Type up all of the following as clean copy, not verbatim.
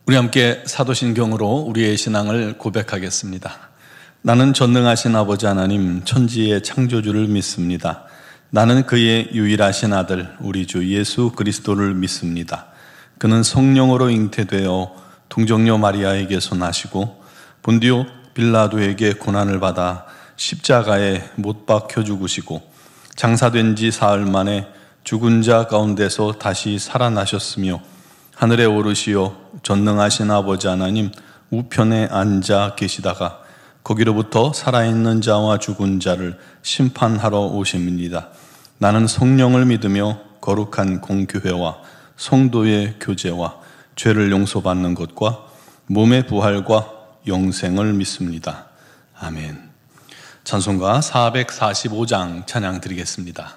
우리 함께 사도신경으로 우리의 신앙을 고백하겠습니다. 나는 전능하신 아버지 하나님 천지의 창조주를 믿습니다. 나는 그의 유일하신 아들 우리 주 예수 그리스도를 믿습니다. 그는 성령으로 잉태되어 동정녀 마리아에게서 나시고 본디오 빌라도에게 고난을 받아 십자가에 못 박혀 죽으시고 장사된 지 사흘 만에 죽은 자 가운데서 다시 살아나셨으며 하늘에 오르시어 전능하신 아버지 하나님 우편에 앉아 계시다가 거기로부터 살아있는 자와 죽은 자를 심판하러 오십니다. 나는 성령을 믿으며 거룩한 공교회와 성도의 교제와 죄를 용서받는 것과 몸의 부활과 영생을 믿습니다. 아멘. 찬송가 445장 찬양 드리겠습니다.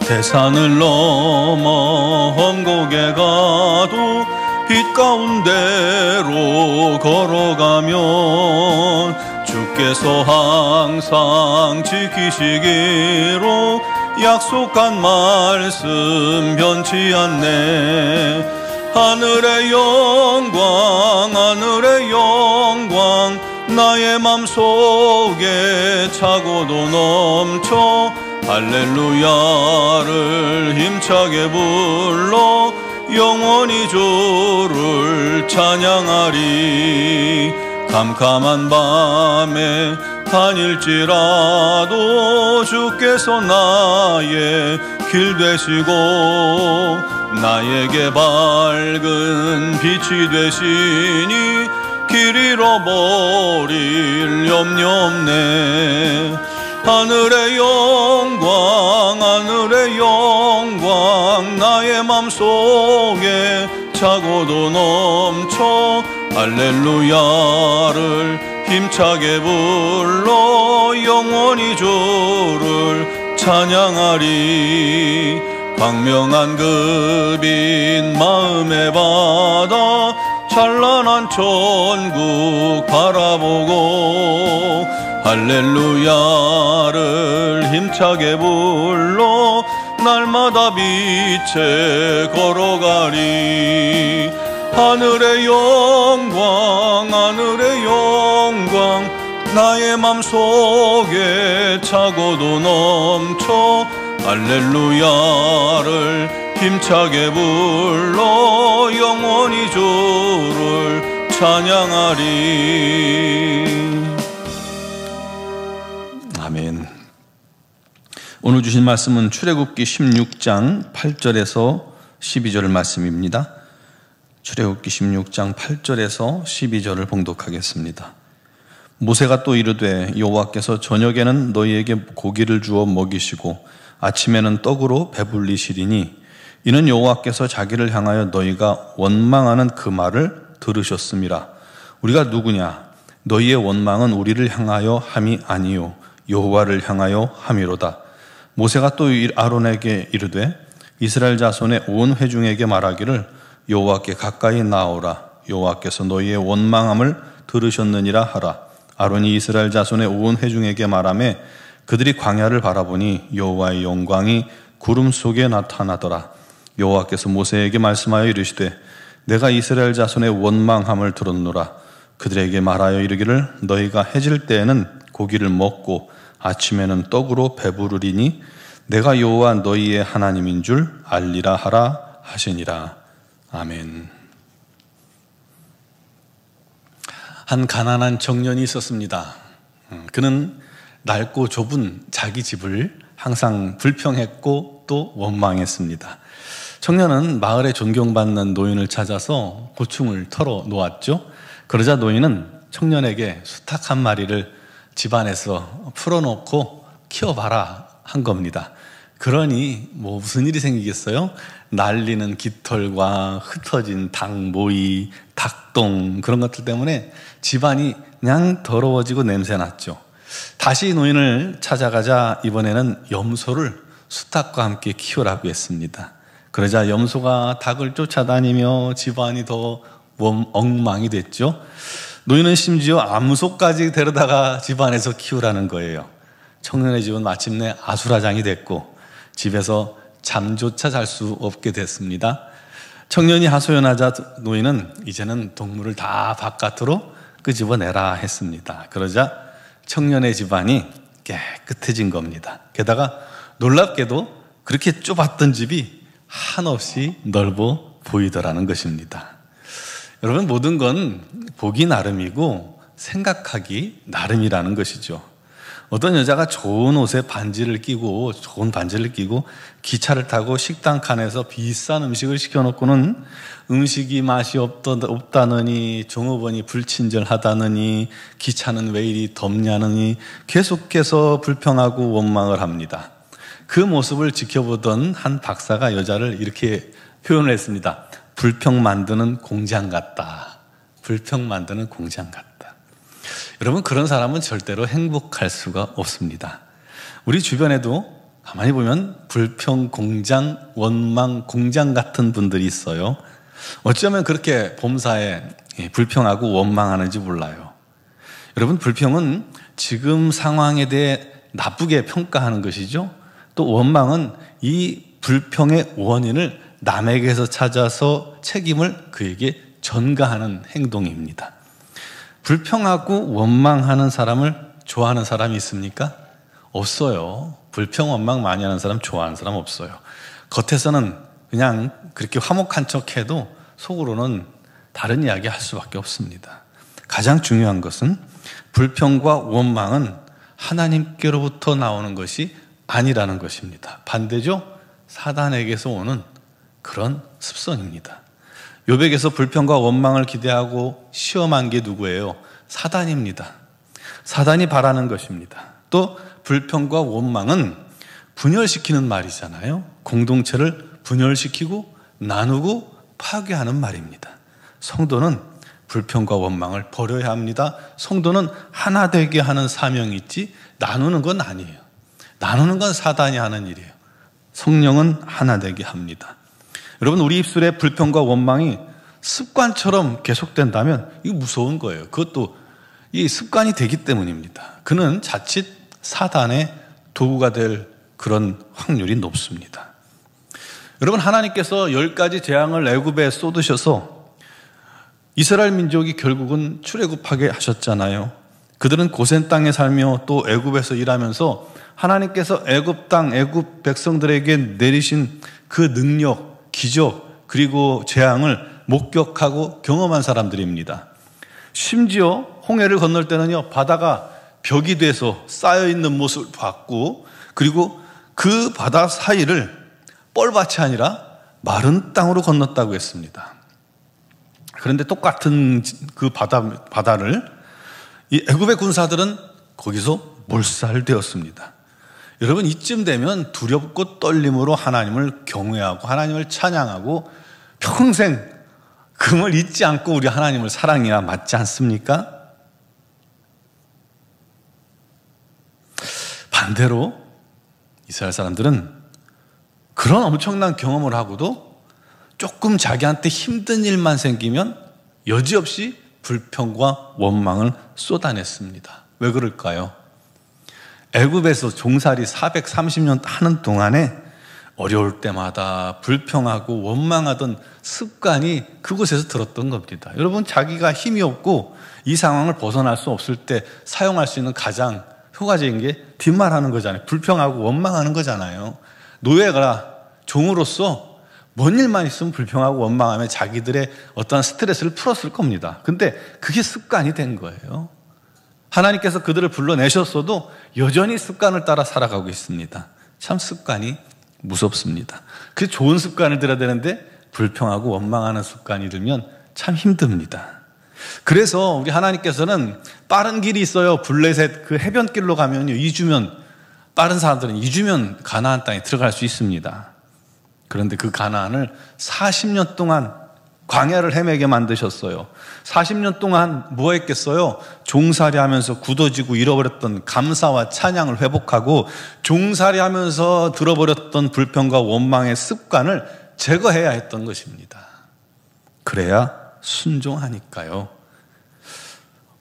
대산을 넘어 험곡에 가도 빛 가운데로 걸어가면 주께서 항상 지키시기로 약속한 말씀 변치 않네. 하늘의 영광 하늘의 영광 나의 맘속에 차고도 넘쳐 할렐루야를 힘차게 불러 영원히 주를 찬양하리. 캄캄한 밤에 다닐지라도 주께서 나의 길 되시고 나에게 밝은 빛이 되시니 길 잃어버릴 염려 없네. 하늘의 영광 하늘의 영광 나의 맘속에 차고도 넘쳐 할렐루야를 힘차게 불러 영원히 주를 찬양하리. 광명한 그 빛 마음에 받아 찬란한 천국 바라보고 할렐루야를 힘차게 불러 날마다 빛에 걸어가리. 하늘의 영광 하늘의 영광 나의 맘속에 차고도 넘쳐 할렐루야를 힘차게 불러 영원히 주를 찬양하리. 아멘. 오늘 주신 말씀은 출애굽기 16장 8절에서 12절 말씀입니다. 출애굽기 16장 8절에서 12절을 봉독하겠습니다. 모세가 또 이르되 여호와께서 저녁에는 너희에게 고기를 주어 먹이시고 아침에는 떡으로 배불리시리니 이는 여호와께서 자기를 향하여 너희가 원망하는 그 말을 들으셨음이라. 우리가 누구냐? 너희의 원망은 우리를 향하여 함이 아니요 여호와를 향하여 함이로다. 모세가 또 아론에게 이르되 이스라엘 자손의 온 회중에게 말하기를 여호와께 가까이 나오라. 여호와께서 너희의 원망함을 들으셨느니라 하라. 아론이 이스라엘 자손의 온 회중에게 말하매 그들이 광야를 바라보니 여호와의 영광이 구름 속에 나타나더라. 여호와께서 모세에게 말씀하여 이르시되 내가 이스라엘 자손의 원망함을 들었노라. 그들에게 말하여 이르기를 너희가 해질 때에는 고기를 먹고 아침에는 떡으로 배부르리니 내가 여호와 너희의 하나님인 줄 알리라 하라 하시니라. 아멘. 한 가난한 청년이 있었습니다. 그는 넓고 좁은 자기 집을 항상 불평했고 또 원망했습니다. 청년은 마을에 존경받는 노인을 찾아서 고충을 털어놓았죠. 그러자 노인은 청년에게 수탉 한 마리를 집안에서 풀어놓고 키워봐라 한 겁니다. 그러니 무슨 일이 생기겠어요? 날리는 깃털과 흩어진 닭모이, 닭똥 그런 것들 때문에 집안이 그냥 더러워지고 냄새났죠. 다시 노인을 찾아가자 이번에는 염소를 수탉과 함께 키우라고 했습니다. 그러자 염소가 닭을 쫓아다니며 집안이 더 엉망이 됐죠. 노인은 심지어 암소까지 데려다가 집안에서 키우라는 거예요. 청년의 집은 마침내 아수라장이 됐고 집에서 잠조차 잘 수 없게 됐습니다. 청년이 하소연하자 노인은 이제는 동물을 다 바깥으로 끄집어내라 했습니다. 그러자 청년의 집안이 깨끗해진 겁니다. 게다가 놀랍게도 그렇게 좁았던 집이 한없이 넓어 보이더라는 것입니다. 여러분, 모든 건 보기 나름이고 생각하기 나름이라는 것이죠. 어떤 여자가 좋은 옷에 좋은 반지를 끼고 기차를 타고 식당 칸에서 비싼 음식을 시켜놓고는 음식이 맛이 없다느니, 종업원이 불친절하다느니, 기차는 왜 이리 덥냐느니 계속해서 불평하고 원망을 합니다. 그 모습을 지켜보던 한 박사가 여자를 이렇게 표현을 했습니다. 불평 만드는 공장 같다. 불평 만드는 공장 같다. 여러분, 그런 사람은 절대로 행복할 수가 없습니다. 우리 주변에도 가만히 보면 불평 공장, 원망 공장 같은 분들이 있어요. 어쩌면 그렇게 범사에 불평하고 원망하는지 몰라요. 여러분, 불평은 지금 상황에 대해 나쁘게 평가하는 것이죠. 또 원망은 이 불평의 원인을 남에게서 찾아서 책임을 그에게 전가하는 행동입니다. 불평하고 원망하는 사람을 좋아하는 사람이 있습니까? 없어요. 불평, 원망 많이 하는 사람 좋아하는 사람 없어요. 겉에서는 그냥 그렇게 화목한 척해도 속으로는 다른 이야기 할 수밖에 없습니다. 가장 중요한 것은 불평과 원망은 하나님께로부터 나오는 것이 아니라는 것입니다. 반대죠? 사단에게서 오는 그런 습성입니다. 욥에게서 불평과 원망을 기대하고 시험한 게 누구예요? 사단입니다. 사단이 바라는 것입니다. 또 불평과 원망은 분열시키는 말이잖아요. 공동체를 분열시키고 나누고 파괴하는 말입니다. 성도는 불평과 원망을 버려야 합니다. 성도는 하나 되게 하는 사명이 있지 나누는 건 아니에요. 나누는 건 사단이 하는 일이에요. 성령은 하나 되게 합니다. 여러분, 우리 입술에 불평과 원망이 습관처럼 계속된다면 이거 무서운 거예요. 그것도 이 습관이 되기 때문입니다. 그는 자칫 사단의 도구가 될 그런 확률이 높습니다. 여러분, 하나님께서 10가지 재앙을 애굽에 쏟으셔서 이스라엘 민족이 결국은 출애굽하게 하셨잖아요. 그들은 고센 땅에 살며 또 애굽에서 일하면서 하나님께서 애굽 땅, 애굽 백성들에게 내리신 그 능력, 기적, 그리고 재앙을 목격하고 경험한 사람들입니다. 심지어 홍해를 건널 때는요, 바다가 벽이 돼서 쌓여있는 모습을 봤고, 그리고 그 바다 사이를 뻘밭이 아니라 마른 땅으로 건넜다고 했습니다. 그런데 똑같은 그 바다를 이 애굽의 군사들은 거기서 몰살되었습니다. 여러분, 이쯤 되면 두렵고 떨림으로 하나님을 경외하고 하나님을 찬양하고 평생 금을 잊지 않고 우리 하나님을 사랑해야 맞지 않습니까? 반대로 이스라엘 사람들은 그런 엄청난 경험을 하고도 조금 자기한테 힘든 일만 생기면 여지없이 불평과 원망을 쏟아냈습니다. 왜 그럴까요? 애굽에서 종살이 430년 하는 동안에 어려울 때마다 불평하고 원망하던 습관이 그곳에서 들었던 겁니다. 여러분, 자기가 힘이 없고 이 상황을 벗어날 수 없을 때 사용할 수 있는 가장 효과적인 게 뒷말하는 거잖아요. 불평하고 원망하는 거잖아요. 노예가 종으로서 뭔 일만 있으면 불평하고 원망하면 자기들의 어떠한 스트레스를 풀었을 겁니다. 근데 그게 습관이 된 거예요. 하나님께서 그들을 불러내셨어도 여전히 습관을 따라 살아가고 있습니다. 참 습관이 무섭습니다. 그 좋은 습관을 들여야 되는데 불평하고 원망하는 습관이 들면 참 힘듭니다. 그래서 우리 하나님께서는 빠른 길이 있어요. 블레셋 그 해변길로 가면요, 2주면, 빠른 사람들은 2주면 가나안 땅에 들어갈 수 있습니다. 그런데 그 가나안을 40년 동안 광야를 헤매게 만드셨어요. 40년 동안 뭐 했겠어요? 종살이 하면서 굳어지고 잃어버렸던 감사와 찬양을 회복하고 종살이 하면서 들어버렸던 불평과 원망의 습관을 제거해야 했던 것입니다. 그래야 순종하니까요.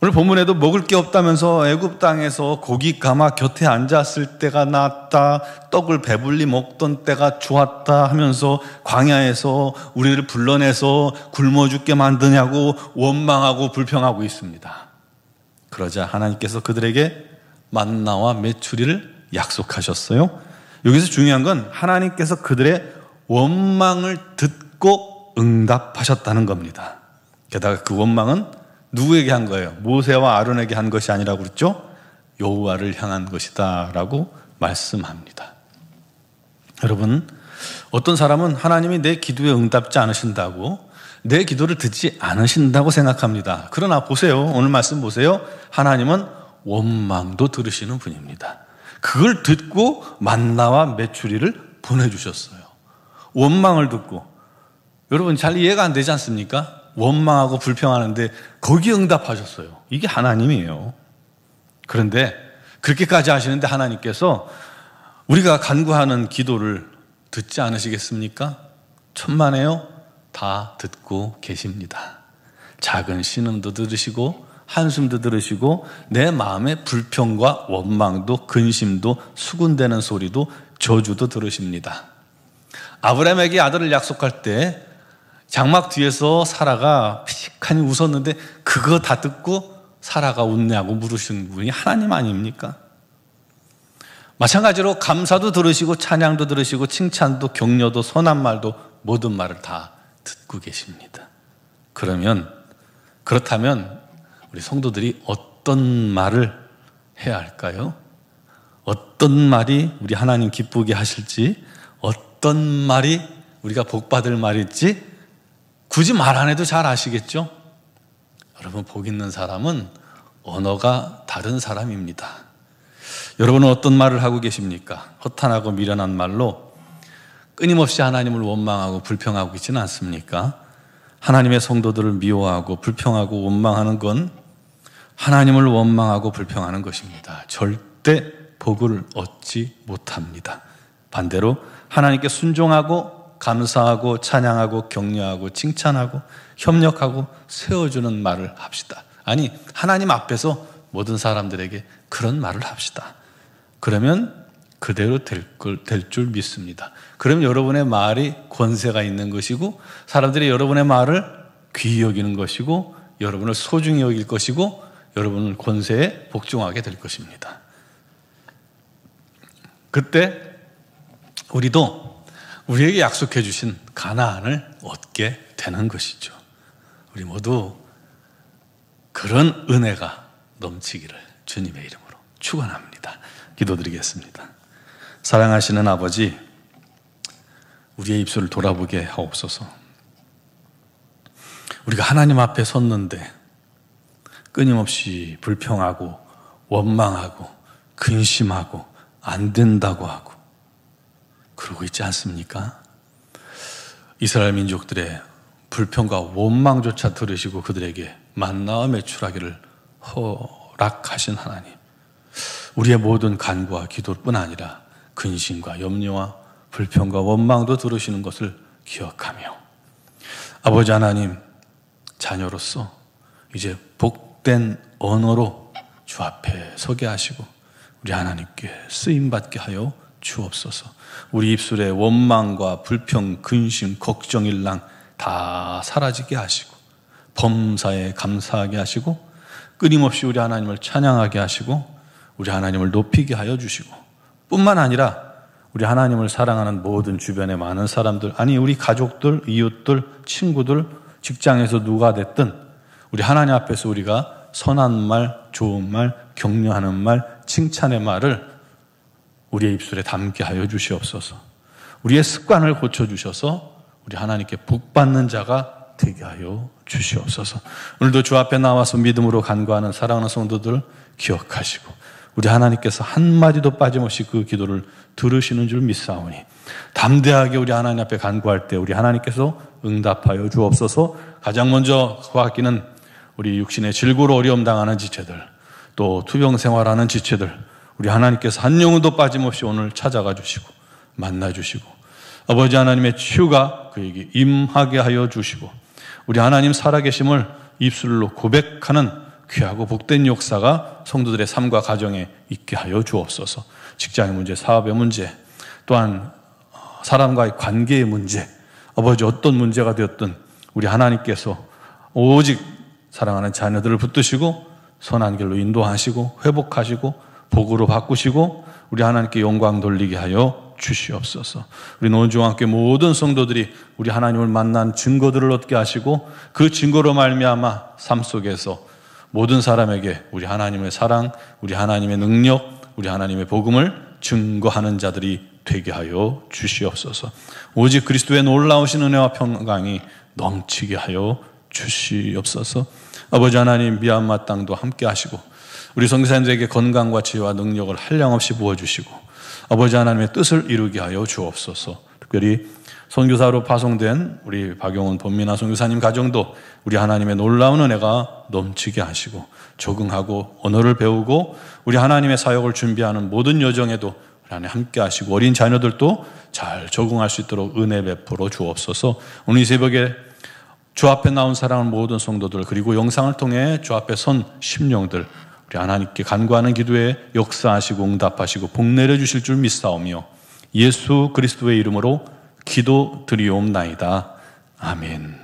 오늘 본문에도 먹을 게 없다면서 애굽 땅에서 고기 가마 곁에 앉았을 때가 낫다, 떡을 배불리 먹던 때가 좋았다 하면서 광야에서 우리를 불러내서 굶어 죽게 만드냐고 원망하고 불평하고 있습니다. 그러자 하나님께서 그들에게 만나와 메추리를 약속하셨어요. 여기서 중요한 건 하나님께서 그들의 원망을 듣고 응답하셨다는 겁니다. 게다가 그 원망은 누구에게 한 거예요? 모세와 아론에게 한 것이 아니라고 그랬죠? 여호와를 향한 것이다 라고 말씀합니다. 여러분, 어떤 사람은 하나님이 내 기도에 응답지 않으신다고, 내 기도를 듣지 않으신다고 생각합니다. 그러나 보세요. 오늘 말씀 보세요. 하나님은 원망도 들으시는 분입니다. 그걸 듣고 만나와 메추리를 보내주셨어요. 원망을 듣고. 여러분 잘 이해가 안 되지 않습니까? 원망하고 불평하는데 거기에 응답하셨어요. 이게 하나님이에요. 그런데 그렇게까지 하시는데 하나님께서 우리가 간구하는 기도를 듣지 않으시겠습니까? 천만에요. 다 듣고 계십니다. 작은 신음도 들으시고 한숨도 들으시고 내 마음의 불평과 원망도 근심도 수군대는 소리도 저주도 들으십니다. 아브라함에게 아들을 약속할 때 장막 뒤에서 사라가 피식하니 웃었는데 그거 다 듣고 사라가 웃냐고 물으신 분이 하나님 아닙니까? 마찬가지로 감사도 들으시고 찬양도 들으시고 칭찬도 격려도 선한 말도 모든 말을 다 듣고 계십니다. 그렇다면 우리 성도들이 어떤 말을 해야 할까요? 어떤 말이 우리 하나님 기쁘게 하실지, 어떤 말이 우리가 복받을 말일지 굳이 말 안 해도 잘 아시겠죠? 여러분, 복 있는 사람은 언어가 다른 사람입니다. 여러분은 어떤 말을 하고 계십니까? 허탄하고 미련한 말로 끊임없이 하나님을 원망하고 불평하고 있지는 않습니까? 하나님의 성도들을 미워하고 불평하고 원망하는 건 하나님을 원망하고 불평하는 것입니다. 절대 복을 얻지 못합니다. 반대로 하나님께 순종하고 감사하고 찬양하고 격려하고 칭찬하고 협력하고 세워주는 말을 합시다. 아니, 하나님 앞에서 모든 사람들에게 그런 말을 합시다. 그러면 그대로 될 줄 믿습니다. 그러면 여러분의 말이 권세가 있는 것이고 사람들이 여러분의 말을 귀히 여기는 것이고 여러분을 소중히 여길 것이고 여러분을 권세에 복종하게 될 것입니다. 그때 우리도 우리에게 약속해 주신 가나안을 얻게 되는 것이죠. 우리 모두 그런 은혜가 넘치기를 주님의 이름으로 축원합니다. 기도드리겠습니다. 사랑하시는 아버지, 우리의 입술을 돌아보게 하옵소서. 우리가 하나님 앞에 섰는데 끊임없이 불평하고 원망하고 근심하고 안 된다고 하고 그러고 있지 않습니까? 이스라엘 민족들의 불평과 원망조차 들으시고 그들에게 만나와 메추라기를 허락하신 하나님, 우리의 모든 간구와 기도뿐 아니라 근심과 염려와 불평과 원망도 들으시는 것을 기억하며 아버지 하나님, 자녀로서 이제 복된 언어로 주 앞에 서게 하시고 우리 하나님께 쓰임받게 하여 주옵소서. 우리 입술에 원망과 불평, 근심, 걱정, 일랑 다 사라지게 하시고 범사에 감사하게 하시고 끊임없이 우리 하나님을 찬양하게 하시고 우리 하나님을 높이게 하여 주시고 뿐만 아니라 우리 하나님을 사랑하는 모든 주변의 많은 사람들, 아니 우리 가족들, 이웃들, 친구들, 직장에서 누가 됐든 우리 하나님 앞에서 우리가 선한 말, 좋은 말, 격려하는 말, 칭찬의 말을 우리의 입술에 담게 하여 주시옵소서. 우리의 습관을 고쳐주셔서 우리 하나님께 복받는 자가 되게 하여 주시옵소서. 오늘도 주 앞에 나와서 믿음으로 간구하는 사랑하는 성도들 기억하시고 우리 하나님께서 한마디도 빠짐없이 그 기도를 들으시는 줄 믿사오니 담대하게 우리 하나님 앞에 간구할 때 우리 하나님께서 응답하여 주옵소서. 가장 먼저 구하기는 우리 육신의 질고로 어려움 당하는 지체들, 또 투병 생활하는 지체들, 우리 하나님께서 한 영혼도 빠짐없이 오늘 찾아가 주시고 만나 주시고 아버지 하나님의 치유가 그에게 임하게 하여 주시고 우리 하나님 살아계심을 입술로 고백하는 귀하고 복된 역사가 성도들의 삶과 가정에 있게 하여 주옵소서. 직장의 문제, 사업의 문제, 또한 사람과의 관계의 문제, 아버지 어떤 문제가 되었든 우리 하나님께서 오직 사랑하는 자녀들을 붙드시고 선한 길로 인도하시고 회복하시고 복으로 바꾸시고 우리 하나님께 영광 돌리게 하여 주시옵소서. 우리 노원중앙교회 모든 성도들이 우리 하나님을 만난 증거들을 얻게 하시고 그 증거로 말미암아 삶 속에서 모든 사람에게 우리 하나님의 사랑, 우리 하나님의 능력, 우리 하나님의 복음을 증거하는 자들이 되게 하여 주시옵소서. 오직 그리스도의 놀라우신 은혜와 평강이 넘치게 하여 주시옵소서. 아버지 하나님, 미얀마 땅도 함께 하시고 우리 선교사님들에게 건강과 지혜와 능력을 한량없이 부어주시고 아버지 하나님의 뜻을 이루게 하여 주옵소서. 특별히 선교사로 파송된 우리 박용훈 본민아 선교사님 가정도 우리 하나님의 놀라운 은혜가 넘치게 하시고 적응하고 언어를 배우고 우리 하나님의 사역을 준비하는 모든 여정에도 우리 하나님 함께 하시고 어린 자녀들도 잘 적응할 수 있도록 은혜 베풀어 주옵소서. 오늘 이 새벽에 주 앞에 나온 사랑하는 모든 성도들 그리고 영상을 통해 주 앞에 선 심령들 우리 하나님께 간구하는 기도에 역사하시고 응답하시고 복 내려주실 줄 믿사오며 예수 그리스도의 이름으로 기도 드리옵나이다. 아멘.